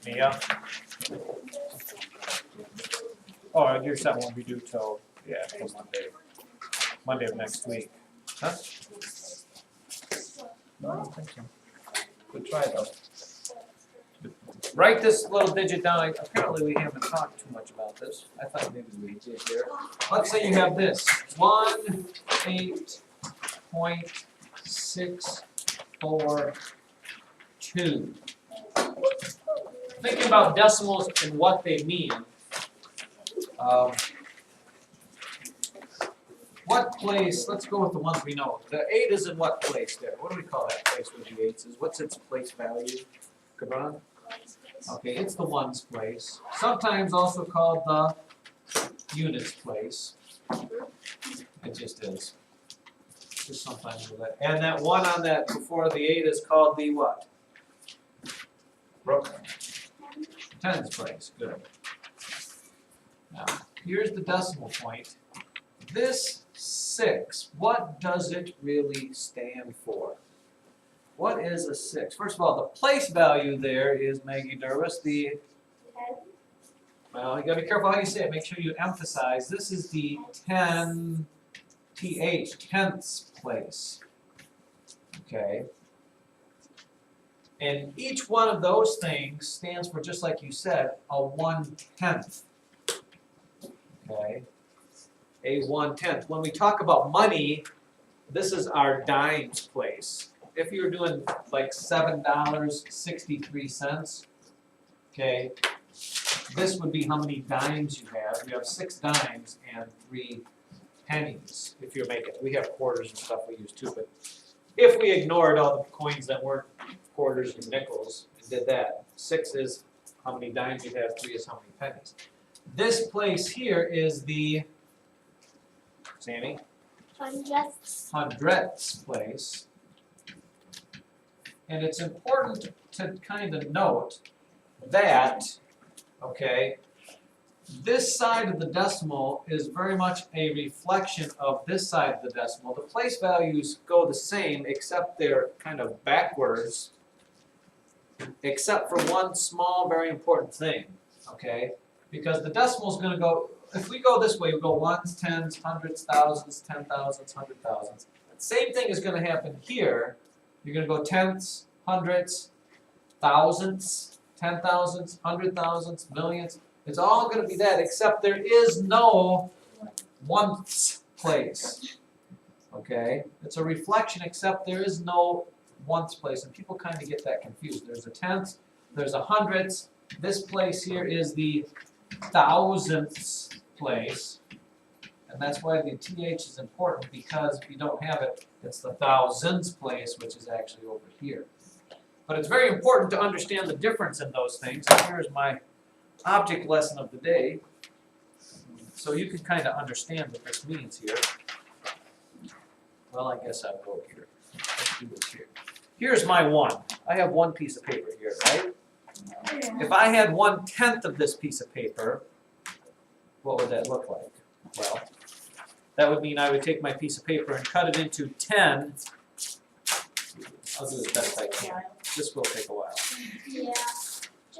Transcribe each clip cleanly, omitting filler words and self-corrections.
Mia? Oh, your set won't be due till, till Monday of next week. Huh? No, I don't think so. Good try though. Write this little digit down. Apparently we haven't talked too much about this. I thought maybe we did here. Let's say you have this, 18.642. Thinking about decimals and what they mean. What place, let's go with the ones we know. The 8 is in what place there? What do we call that place where the 8s is? What's its place value? Cabran? Okay, it's the ones place. Sometimes also called the units place. It just is. Just sometimes with that. And that 1 on that before the 8 is called the what? Brooke? Tens place. Good. Now, here's the decimal point. This 6, what does it really stand for? What is a 6? First of all, the place value there is, Maggie Dervis, the, well, you gotta be careful how you say it. Make sure you emphasize. This is the 10, tenths place. Okay. And each one of those things stands for, just like you said, a 1/10. Okay. A 1/10. When we talk about money, this is our dimes place. If you were doing like $7.63, okay, this would be how many dimes you have. You have 6 dimes and 3 pennies. If you're making, we have quarters and stuff we use too, but if we ignored all the coins that weren't quarters and nickels and did that, 6 is how many dimes you have, 3 is how many pennies. This place here is the, Sammy? Hundredths place. And it's important to kind of note that, okay, this side of the decimal is very much a reflection of this side of the decimal. The place values go the same, except they're kind of backwards, except for one small, very important thing, okay? Because the decimal is going to go, if we go this way, we go ones, tens, hundreds, thousands, 10,000s, 100,000s. Same thing is going to happen here. You're going to go tenths, hundreds, thousands, 10,000s, 100,000s, millions. It's all going to be that, except there is no ones place. Okay? It's a reflection, except there is no ones place. And people kind of get that confused. There's a tenths, there's a hundreds. This place here is the thousandths place. And that's why the TH is important, because if you don't have it, it's the thousands place, which is actually over here. But it's very important to understand the difference in those things. And here's my object lesson of the day. So you can kind of understand what this means here. Well, I guess I'll go here. Let's do this here. Here's my 1. I have one piece of paper here, right? If I had 1/10 of this piece of paper, what would that look like? Well, that would mean I would take my piece of paper and cut it into 10. I'll do this best I can. This will take a while. Yeah.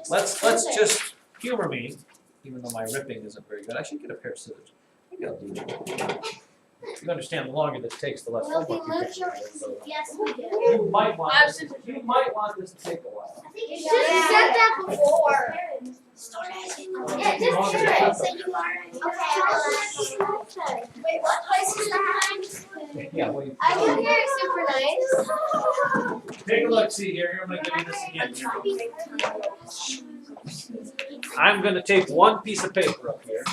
Let's just humor me, even though my ripping isn't very good. I should get a pair of scissors. Maybe I'll do that. You understand, the longer this takes, the less Well, homework you we get. yes, we do. You might want this. You might want this to take a while. I think you should have said that before. Yeah, just Longer do to it. cut So them. you are. Okay. Wait, what place is that? Yeah, well, I think you're super nice. take a look. See here. I'm going to give you this again. I'm going to take one piece of paper up here.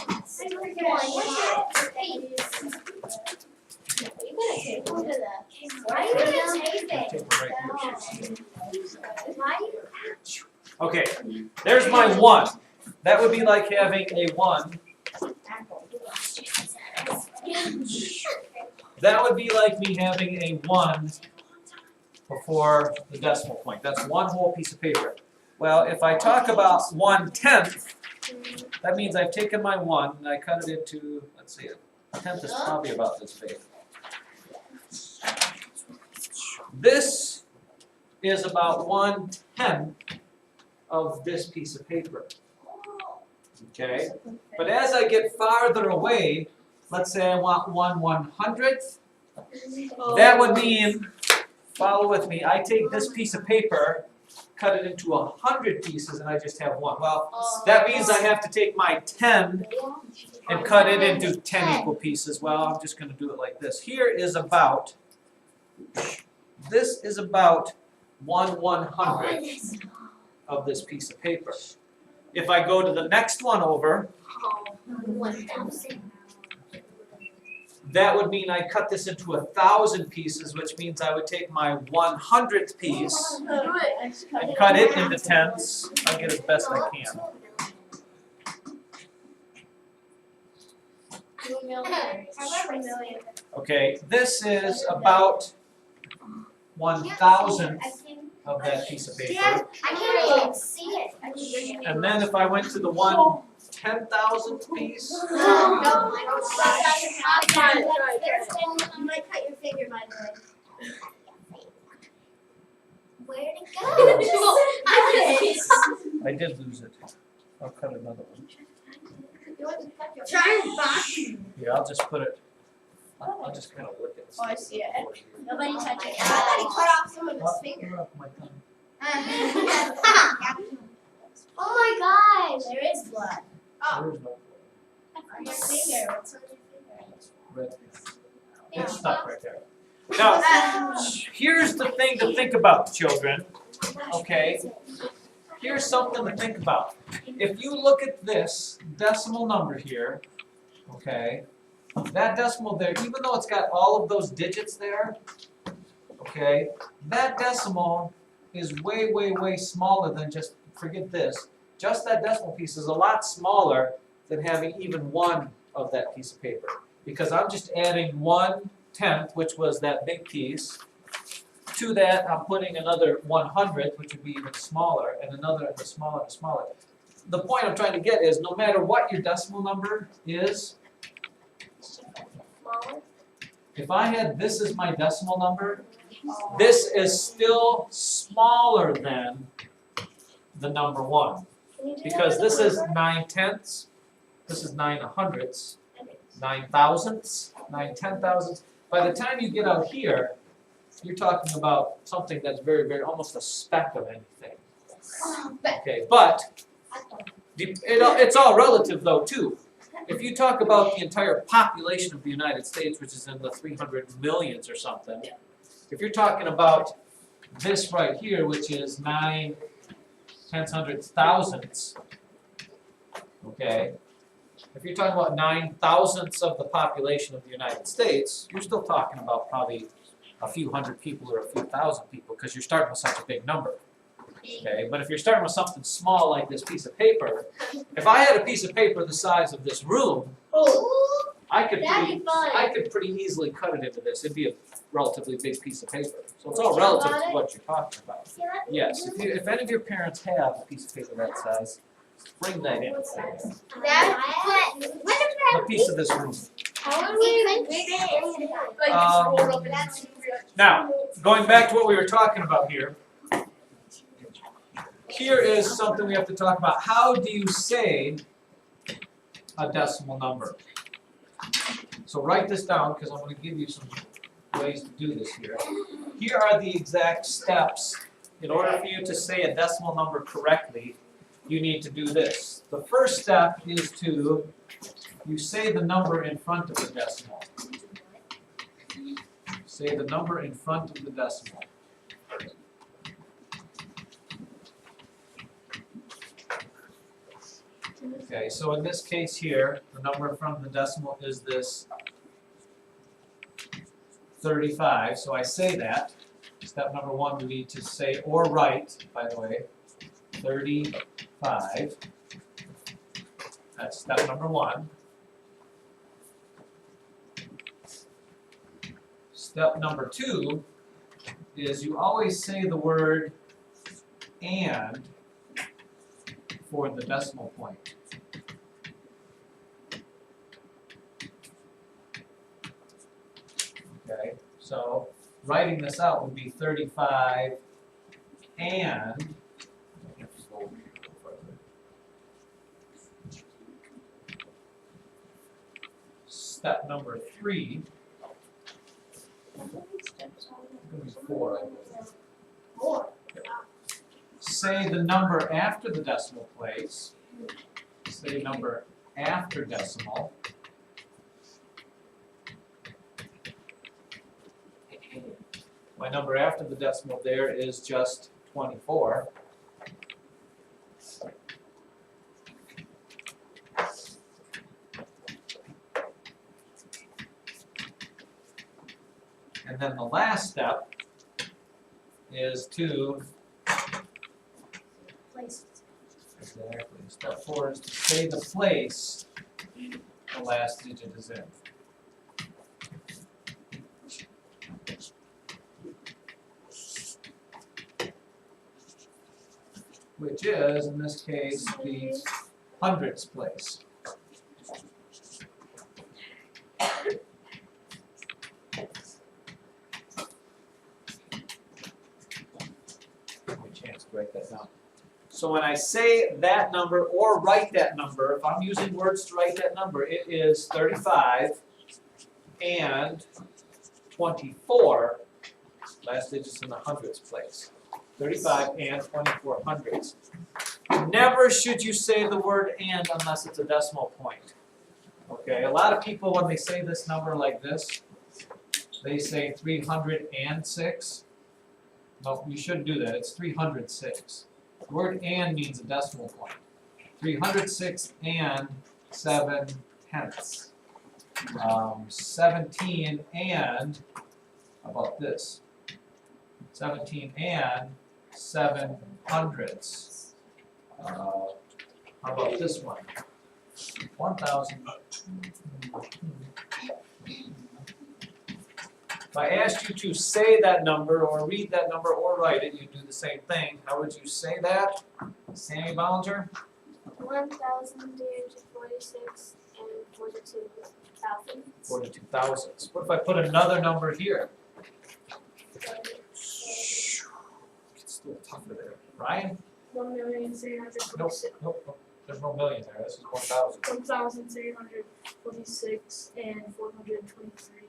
Why are you gonna tape Take it? it right here. Why? Okay, there's my 1. That would be like having a 1. That would be like me having a 1 before the decimal point. That's one whole piece of paper. Well, if I talk about 1/10, That means I've taken my 1 and I cut it into, let's see, a tenth is probably about this big. This is about 1/10 of this piece of paper. Okay? But as I get farther away, let's say I want 1/100th, that would mean, follow with me, I take this piece of paper, cut it into 100 pieces, and I just have 1. Well, that means I have to take my 10 and cut it into 10 equal pieces. Well, I'm just going to do it like this. Here is about, this is about 1/100th of this piece of paper. If I go to the next one over, that would mean I cut this into 1,000 pieces, which means I would take my 100th piece and cut it into tenths. I'll get as best I can. Okay, this is about 1,000th of that piece of paper. I can't even see it. And then if I went to the 1/10,000th piece, You might cut your finger, by the way. Where'd it go? I did lose it. I'll cut another one. Try and box. Here, I'll just put it, I'll just kind of look at it. Oh, I see it. Nobody touch it. I thought he cut off some of his finger. Up my tongue. Oh my gosh. There is blood. There's no On your finger. What's on your finger? red. It's stuck right there. Now, here's the thing to think about, children. Okay? Here's something to think about. If you look at this decimal number here, okay, that decimal there, even though it's got all of those digits there, okay, that decimal is way, way, way smaller than just, forget this, just that decimal piece is a lot smaller than having even 1 of that piece of paper. Because I'm just adding 1/10, which was that big piece. To that, I'm putting another 100th, which would be even smaller, and another and smaller and smaller. The point I'm trying to get is, no matter what your decimal number is, if I had this as my decimal number, this is still smaller than the number 1. Because this is 9/10ths, this is 9/100ths, 9,000ths, 9/10,000ths. By the time you get out here, you're talking about something that's very, very, almost a speck of anything. Okay, but it's all relative though too. If you talk about the entire population of the United States, which is in the 300 millions or something, if you're talking about this right here, which is 9/10,000ths, okay, if you're talking about 9,000ths of the population of the United States, you're still talking about probably a few hundred people or a few thousand people, because you're starting with such a big number. Okay, but if you're starting with something small like this piece of paper, if I had a piece of paper the size of this room, I could pretty easily cut it into this. It'd be a relatively big piece of paper. So it's all relative to what you're talking about. Yes, if any of your parents have a piece of paper that size, bring that in. A piece of this room. Now, going back to what we were talking about here, here is something we have to talk about. How do you say a decimal number? So write this down, because I'm going to give you some ways to do this here. Here are the exact steps. In order for you to say a decimal number correctly, you need to do this. The first step is you say the number in front of the decimal. Say the number in front of the decimal. Okay, so in this case here, the number in front of the decimal is this 35. So I say that. Step number 1, we need to say or write, by the way, 35. That's step number 1. Step number 2 is you always say the word and for the decimal point. So writing this out would be 35 and step number 3, it's gonna be 4, I believe. 4. Say the number after the decimal place, say number after decimal. My number after the decimal there is just 24. And then the last step is to, Places. exactly, step 4 is to say the place the last digit is in. Which is, in this case, the hundredths place. Give me a chance to write that down. So when I say that number or write that number, if I'm using words to write that number, it is 35 and 24, last digits in the hundredths place. 35 and 24 hundredths. Never should you say the word and unless it's a decimal point. Okay, a lot of people when they say this number like this, they say 306. No, you shouldn't do that, it's 306. The word and means a decimal point. 306 and 7 tenths. 17 and, how about this? 17 and 7 hundredths. How about this one? 1,000. If I asked you to say that number or read that number or write it, you'd do the same thing. How would you say that? Sammy Bollinger? 1,346 and 42,000. 42 thousandths. What if I put another number here? It's a little tougher there. Ryan? 1,346. Nope. There's no million there. This is 1,000. 1,346 and 423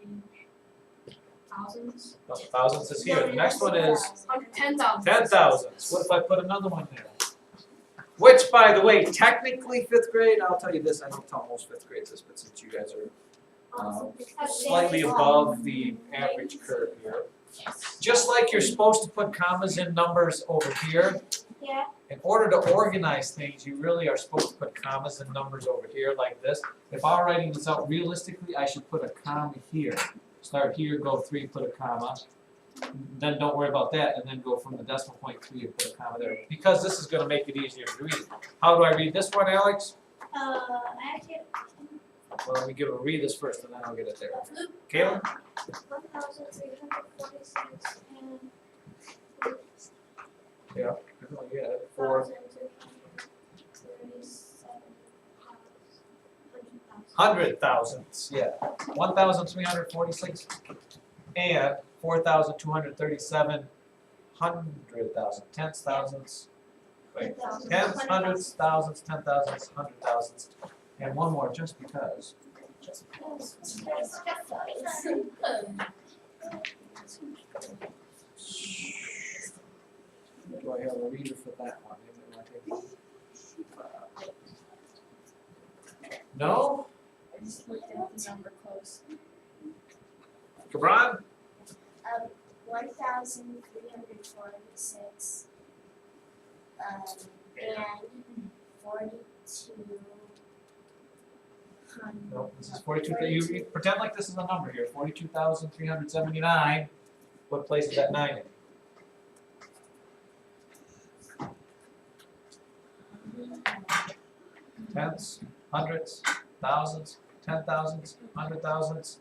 thousands. No, thousands is here. The next one is 10,000. 10 thousandths. What if I put another one there? Which, by the way, technically 5th grade, I'll tell you this, I don't tell most 5th grades this, but since you guys are slightly above the average curve here. Just like you're supposed to put commas in numbers over here, Yeah. in order to organize things, you really are supposed to put commas and numbers over here like this. If I'm writing this out realistically, I should put a comma here. Start here, go 3, put a comma. Then don't worry about that, and then go from the decimal point 3 and put a comma there. Because this is going to make it easier to read. How do I read this one, Alex? Actually, Well, let me read this first, and then I'll get it there. Caleb? 1,346 and Yeah. Oh, yeah. 4. 100 thousandths, yeah. 1,346 and 4,237 hundred thousand, tenths, thousandths. Wait, tenths, hundredths, thousandths, 10 thousandths, 100 thousandths, and one more just because. Do I have a reader for that one? Maybe it might take- No? I just looked at the number close. Cabran? 1,346 and 42 hundred. No, this is 42. You pretend like this is a number here. 42,379. What place is that 9 in? Tenths, hundredths, thousands, 10 thousandths, 100 thousandths,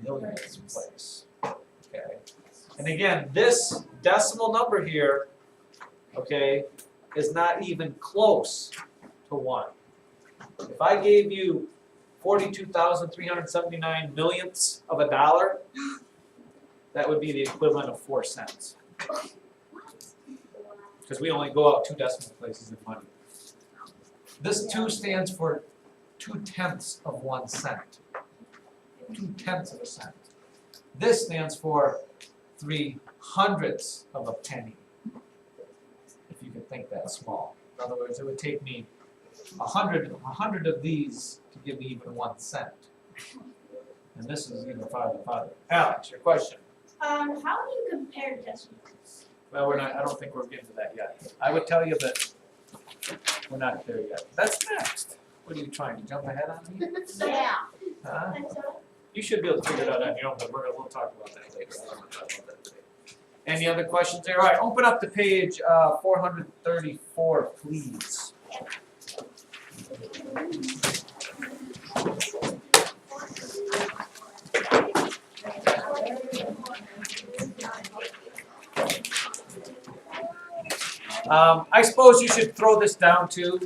millionths place. Okay. And again, this decimal number here, okay, is not even close to 1. If I gave you 42,379 millionths of a dollar, that would be the equivalent of 4 cents. Because we only go out 2 decimal places in money. This 2 stands for 2/10 of 1 cent. 2/10 of a cent. This stands for 3/100 of a penny. If you can think that small. In other words, it would take me 100 of these to give me even 1 cent. And this is even farther and farther. Alex, your question. How do you compare decimals? Well, I don't think we're getting to that yet. I would tell you that we're not there yet. That's next. What are you trying to jump ahead on me? Yeah. Huh? You should be able to figure it out on your own, but we'll talk about that later. I don't want to talk about that today. Any other questions there? All right, open up to page 434, please. I suppose you should throw this down too.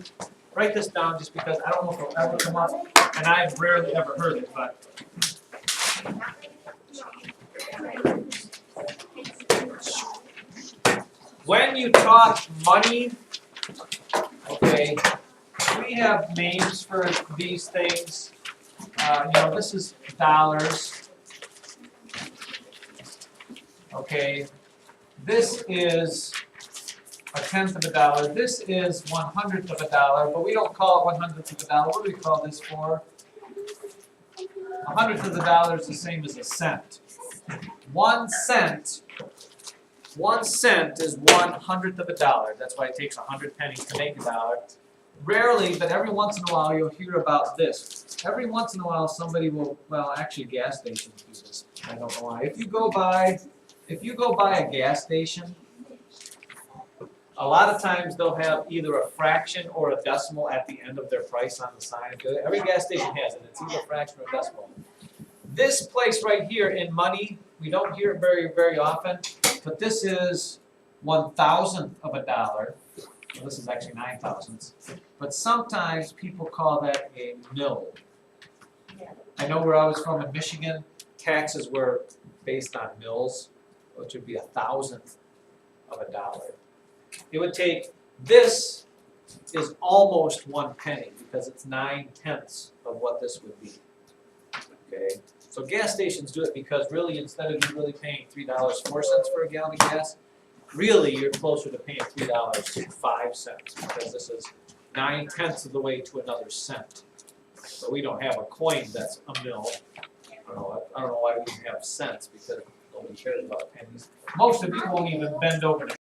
Write this down just because I don't know if it'll ever come up, and I've rarely ever heard it, but. When you talk money, okay, we have names for these things. This is dollars. Okay, this is 1/10 of a dollar. This is 1/100th of a dollar, but we don't call it 1/100th of a dollar. What do we call this for? 100th of the dollar is the same as a cent. 1 cent. 1 cent is 1/100th of a dollar. That's why it takes 100 pennies to make a dollar. Rarely, but every once in a while, you'll hear about this. Every once in a while, somebody will. Well, actually, gas stations do this. I don't know why. If you go by a gas station, a lot of times they'll have either a fraction or a decimal at the end of their price on the sign. Every gas station has it. It's either a fraction or a decimal. This place right here in money, we don't hear it very, very often, but this is 1/1000th of a dollar. Well, this is actually 9/1000ths. But sometimes people call that a mill. I know where I was from in Michigan, taxes were based on mills, which would be 1/1000th of a dollar. It would take, this is almost 1 penny because it's 9/10 of what this would be. Okay, so gas stations do it because really instead of you really paying $3.04 for a gallon of gas, really you're closer to paying $3.05 because this is 9/10 of the way to another cent. So we don't have a coin that's a mill. I don't know why we even have cents because nobody cares about pennies. Most of you won't even bend over to